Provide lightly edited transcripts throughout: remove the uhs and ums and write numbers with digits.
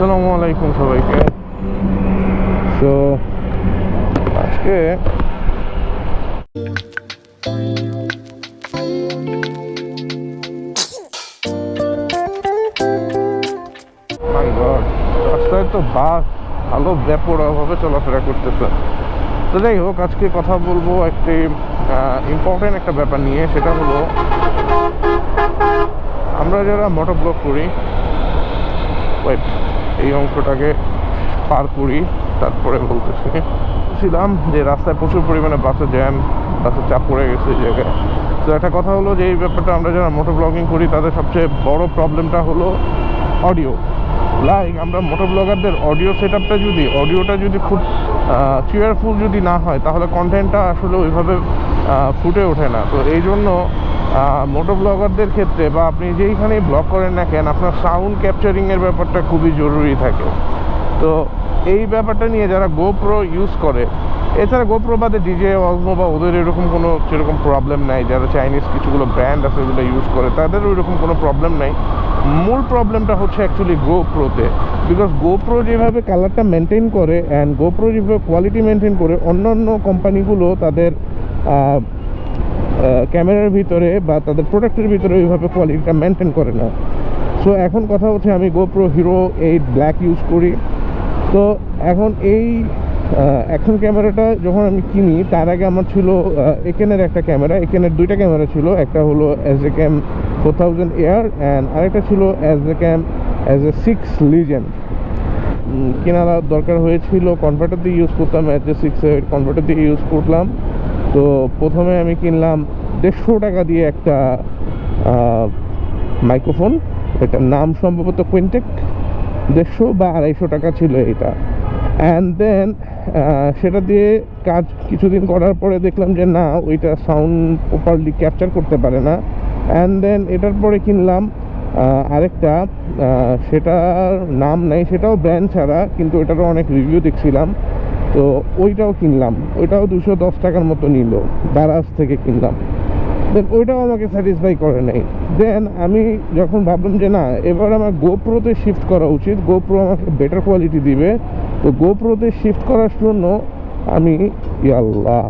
আসসালামু আলাইকুম সবাইকে। তো আজকে মাই গড, রাস্তায় তো বাস ভালো বেপরোয়াভাবে চলাফেরা করতেছে। তো যাই হোক, আজকে কথা বলবো একটি ইম্পর্টেন্ট একটা ব্যাপার নিয়ে। সেটা হলো, আমরা যারা মোটর ব্লগ করি, এই অংশটাকে পার করি, তারপরে বলতেছিলাম যে রাস্তায় প্রচুর পরিমাণে বাসের জ্যাম, বাসের চাপ পড়ে গেছে এই জায়গায়। তো একটা কথা হলো যে এই ব্যাপারটা আমরা যারা মোটর ব্লগিং করি তাদের সবচেয়ে বড় প্রবলেমটা হলো অডিও। লাইক আমরা মোটর ব্লগারদের অডিওটা যদি খুব চেয়ারফুল যদি না হয়, তাহলে কন্টেন্টটা আসলে ওইভাবে ফুটে ওঠে না। তো এই জন্য মোটো ব্লগারদের ক্ষেত্রে বা আপনি যেইখানেই ব্লগ করেন না কেন, আপনার সাউন্ড ক্যাপচারিংয়ের ব্যাপারটা খুবই জরুরি থাকে। তো এই ব্যাপারটা নিয়ে যারা গোপ্রো ইউজ করে, এছাড়া গোপ্রো বাদে ডিজে অজমো বা ওদের এরকম কোনো সেরকম প্রবলেম নাই। যারা চাইনিজ কিছুগুলো ব্র্যান্ড আছে ওগুলো ইউজ করে, তাদের ওইরকম কোনো প্রবলেম নাই। মূল প্রবলেমটা হচ্ছে অ্যাকচুয়ালি গোপ্রোতে। বিকজ গোপ্রো যেভাবে কালারটা মেনটেন করে অ্যান্ড গোপ্রো যেভাবে কোয়ালিটি মেনটেন করে, অন্যান্য কোম্পানিগুলো তাদের ক্যামেরার ভিতরে বা তাদের প্রোডাক্টের ভিতরে ওইভাবে কোয়ালিটিটা মেনটেন করে না। সো এখন কথা হচ্ছে, আমি গোপ্রো হিরো 8 ব্ল্যাক ইউজ করি। তো এখন এই অ্যাকশন ক্যামেরাটা যখন আমি কিনি, তার আগে আমার ছিল একেনের একটা ক্যামেরা। একেনের দুইটা ক্যামেরা ছিল, একটা হলো SJCam 4000 এয়ার অ্যান্ড আরেকটা ছিল SJCam SJ6 লিজেন্ড। কেনার দরকার হয়েছিল, কনভার্টার দিয়ে ইউজ করতাম, SJ6 কনভার্টার দিয়ে ইউজ করলাম। তো প্রথমে আমি কিনলাম 150 টাকা দিয়ে একটা মাইক্রোফোন, এটার নাম সম্ভবত কুইন্টেক। 150 বা 250 টাকা ছিল এটা। অ্যান্ড দেন সেটা দিয়ে কাজ কিছুদিন করার পরে দেখলাম যে না, ওইটা সাউন্ড প্রপারলি ক্যাপচার করতে পারে না। অ্যান্ড দেন এটার পরে কিনলাম আরেকটা, সেটার নাম নাই, সেটাও ব্র্যান্ড ছাড়া, কিন্তু এটারও অনেক রিভিউ দেখছিলাম। তো ওইটাও কিনলাম, ওইটাও 210 টাকার মতো নিল, দারাজ থেকে কিনলাম। দেন ওইটাও আমাকে স্যাটিসফাই করে নাই। দেন আমি যখন ভাবলাম যে না, এবার আমার গোপ্রোতে শিফট করা উচিত, গোপ্রো আমাকে বেটার কোয়ালিটি দিবে। তো গোপ্রোতে শিফট করার জন্য আমি, আল্লাহ,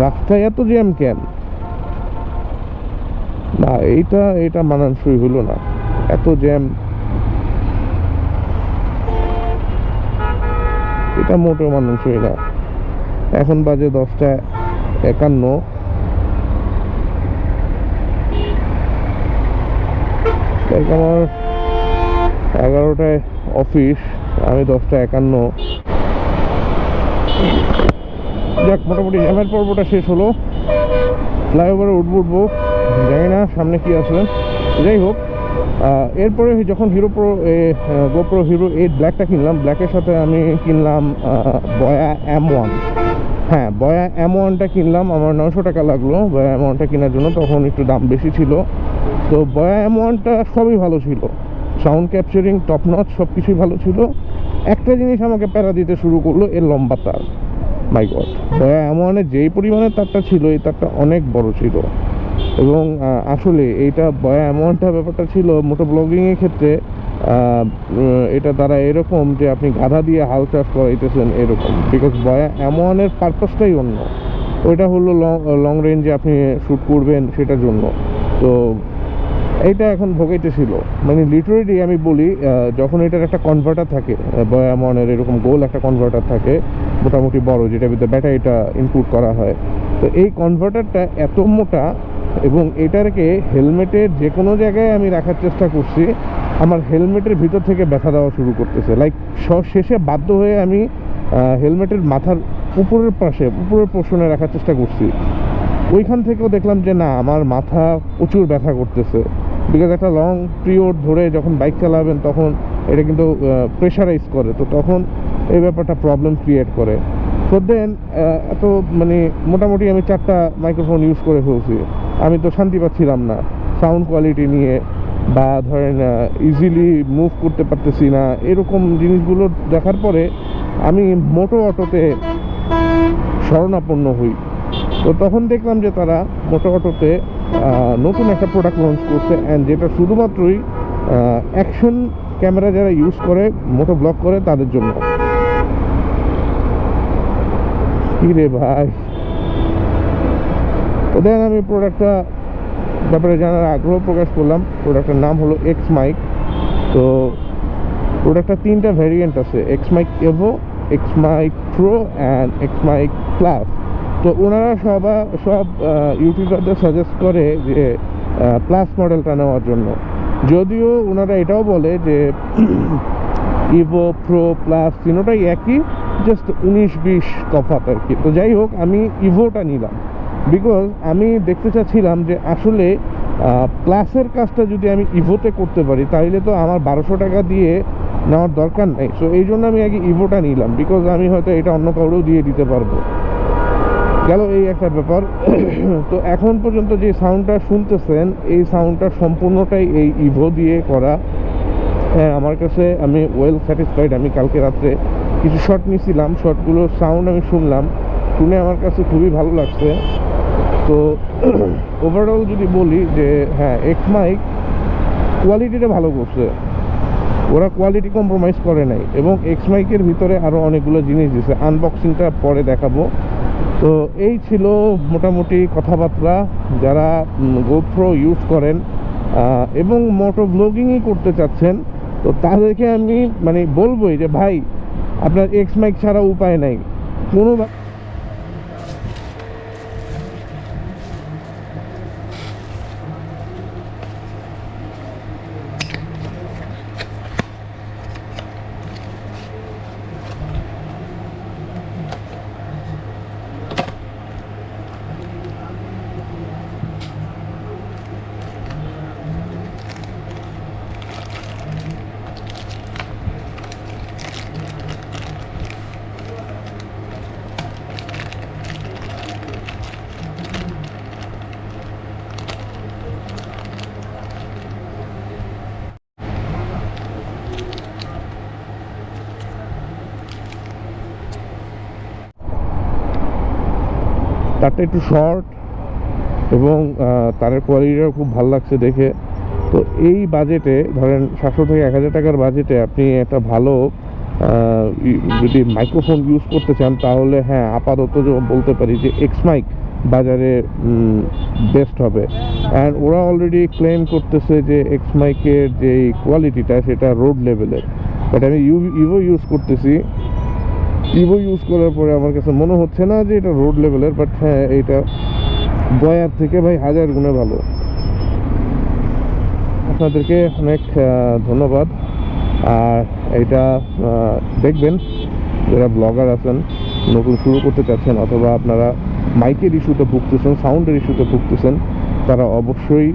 রাস্তায় এত জ্যাম কেন? না, এইটা মানানসই হলো না, এত জ্যাম, এটা মোটেও মানানসই না। এখন বাজে 10:51, আমার 11টায় অফিস, আমি 10:51। যাক, মোটামুটি জ্যামের পর্বটা শেষ হলো। ফ্লাইওভারে উঠবো, জানি না সামনে কি আছে। যাই হোক, এরপরে যখন গোপ্রো হিরো 8 ব্ল্যাকটা কিনলাম, ব্ল্যাকের সাথে আমি কিনলাম বয়া M1। হ্যাঁ, বয়া M1টা কিনলাম, আমার 900 টাকা লাগলো বয়া M1টা কেনার জন্য, তখন একটু দাম বেশি ছিল। তো বয়া M1টা সবই ভালো ছিল, সাউন্ড ক্যাপচারিং টপ নচ, সব কিছুই ভালো ছিল। একটা জিনিস আমাকে প্যারা দিতে শুরু করলো, এর লম্বা তার। মাই গড, বয়া M1-এর যেই পরিমাণে তারটা ছিল, এই তারটা অনেক বড় ছিল। এবং আসলে এইটা বয়া M1টা ব্যাপারটা ছিল মোটো ব্লগিংয়ের ক্ষেত্রে, এটা দ্বারা এরকম যে আপনি গাধা দিয়ে হাল চাষ করাইতেছেন এরকম। বিকজ বয়া M1-এর পারপাসটাই অন্য, ওইটা হলো লং রেঞ্জে আপনি শ্যুট করবেন সেটার জন্য। তো এইটা এখন ভোগাইতেছিল, মানে লিটারেলি আমি বলি, যখন এটার একটা কনভার্টার থাকে, বয়া M1-এর এরকম গোল একটা কনভার্টার থাকে মোটামুটি বড়, যেটার ভিতরে ব্যাটারিটা ইনপুট করা হয়। তো এই কনভার্টারটা এত মোটা, এবং এটাকে হেলমেটের যে কোনো জায়গায় আমি রাখার চেষ্টা করছি, আমার হেলমেটের ভিতর থেকে ব্যথা দেওয়া শুরু করতেছে। লাইক শেষে বাধ্য হয়ে আমি হেলমেটের মাথার উপরের পোর্শনে রাখার চেষ্টা করছি। ওইখান থেকেও দেখলাম যে না, আমার মাথা প্রচুর ব্যথা করতেছে। বিকজ একটা লং পিরিয়ড ধরে যখন বাইক চালাবেন, তখন এটা কিন্তু প্রেশারাইজ করে, তো তখন এই ব্যাপারটা প্রবলেম ক্রিয়েট করে। তো দেন এত মানে মোটামুটি আমি 4টা মাইক্রোফোন ইউজ করে ফেলছি। আমি তো শান্তি পাচ্ছিলাম না সাউন্ড কোয়ালিটি নিয়ে, বা ধরেন ইজিলি মুভ করতে পারতেছি না, এরকম জিনিসগুলো দেখার পরে আমি মোটো অটোতে শরণাপন্ন হই। তো তখন দেখলাম যে তারা মোটো অটোতে নতুন একটা প্রোডাক্ট লঞ্চ করছে, অ্যান্ড যেটা শুধুমাত্রই অ্যাকশন ক্যামেরা যারা ইউজ করে, মোটো ব্লগ করে, তাদের জন্য। কি রে ভাই, তো দেন আমি প্রোডাক্টটা ব্যাপারে জানার আগ্রহ প্রকাশ করলাম। প্রোডাক্টের নাম হলো এক্স মাইক। তো প্রোডাক্টটা 3টা ভ্যারিয়েন্ট আছে, X mic Evo, X mic pro and X mic plus. তো ওনারা সব ইউটিউবারদের সাজেস্ট করে যে প্লাস মডেলটা নেওয়ার জন্য, যদিও ওনারা এটাও বলে যে ইভো প্রো প্লাস তিনোটাই একই, জাস্ট 19-20 তফাৎ আর কি। তো যাই হোক, আমি ইভোটা নিলাম বিকজ আমি দেখতে চাচ্ছিলাম যে আসলে প্লাসের কাজটা যদি আমি ইভোতে করতে পারি তাহলে তো আমার 1200 টাকা দিয়ে নেওয়ার দরকার নেই। সো এই জন্য আমি আগে ইভোটা নিলাম, বিকজ আমি হয়তো এটা অন্য কাউরেও দিয়ে দিতে পারবো। গেল এই একটা ব্যাপার। তো এখন পর্যন্ত যে সাউন্ডটা শুনতেছেন, এই সাউন্ডটা সম্পূর্ণটাই এই ইভো দিয়ে করা। হ্যাঁ, আমার কাছে আমি ওয়েল স্যাটিসফাইড। আমি কালকে রাত্রে কিছু শট নিয়েছিলাম, শটগুলোর সাউন্ড আমি শুনলাম, শুনে আমার কাছে খুবই ভালো লাগছে। তো ওভারঅল যদি বলি যে হ্যাঁ, এক্স মাইক কোয়ালিটিটা ভালো করছে, ওরা কোয়ালিটি কম্প্রোমাইজ করে নাই, এবং এক্স মাইকের ভিতরে আরও অনেকগুলো জিনিস দিছে, আনবক্সিংটা পরে দেখাবো। তো এই ছিল মোটামুটি কথাবার্তা। যারা গোপ্রো ইউজ করেন এবং মোটো ব্লগিংই করতে চাচ্ছেন, তো তাদেরকে আমি মানে বলবোই যে ভাই, আপনার এক্স মাইক ছাড়া উপায় নাই। কোনো তারটা একটু শর্ট এবং তারের কোয়ালিটিটাও খুব ভালো লাগছে দেখে। তো এই বাজেটে ধরেন 700 থেকে 1000 টাকার বাজেটে আপনি একটা ভালো যদি মাইক্রোফোন ইউজ করতে চান, তাহলে হ্যাঁ, আপাতত বলতে পারি যে এক্স মাইক বাজারে বেস্ট হবে। অ্যান্ড ওরা অলরেডি ক্লেম করতেছে যে এক্স মাইকের যে কোয়ালিটিটা সেটা রোড লেভেলের, বাট আমি ইভো ইউজ করতেছি। ইভো ইউজ করার পরে আমার কাছে মনে হচ্ছে না যে এটা রোড লেভেলের, বাট হ্যাঁ, এটা বয়ার থেকে ভাই 1000 গুণে ভালো। আপনাদেরকে অনেক ধন্যবাদ। আর এটা দেখবেন যারা ব্লগার আছেন, নতুন শুরু করতে চাচ্ছেন, অথবা আপনারা মাইকের ইস্যুতে ভুগতেছেন, সাউন্ডের ইস্যুতে ভুগতেছেন, তারা অবশ্যই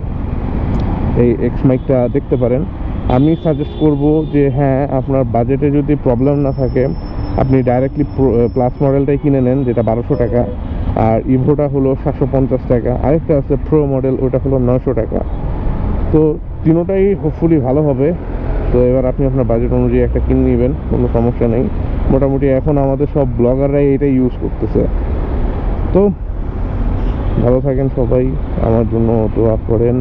এই এক্স মাইকটা দেখতে পারেন। আমি সাজেস্ট করব যে হ্যাঁ, আপনার বাজেটে যদি প্রবলেম না থাকে, আপনি ডাইরেক্টলি প্লাস মডেলটাই কিনে নেন, যেটা 1200 টাকা, আর ইভোটা হলো 750 টাকা, আরেকটা আছে প্রো মডেল, ওটা হলো 900 টাকা। তো তিনোটাই হোপফুলি ভালো হবে। তো এবার আপনি আপনার বাজেট অনুযায়ী একটা কিনে নেবেন, কোনো সমস্যা নেই। মোটামুটি এখন আমাদের সব ব্লগাররাই এটাই ইউজ করতেছে। তো ভালো থাকেন সবাই, আমার জন্য দোয়া করেন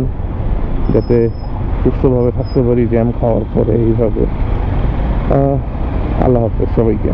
যাতে সুস্থভাবে থাকতে পারি জ্যাম খাওয়ার পরে এইভাবে। আল্লাহ হাফেজ সবাইকে।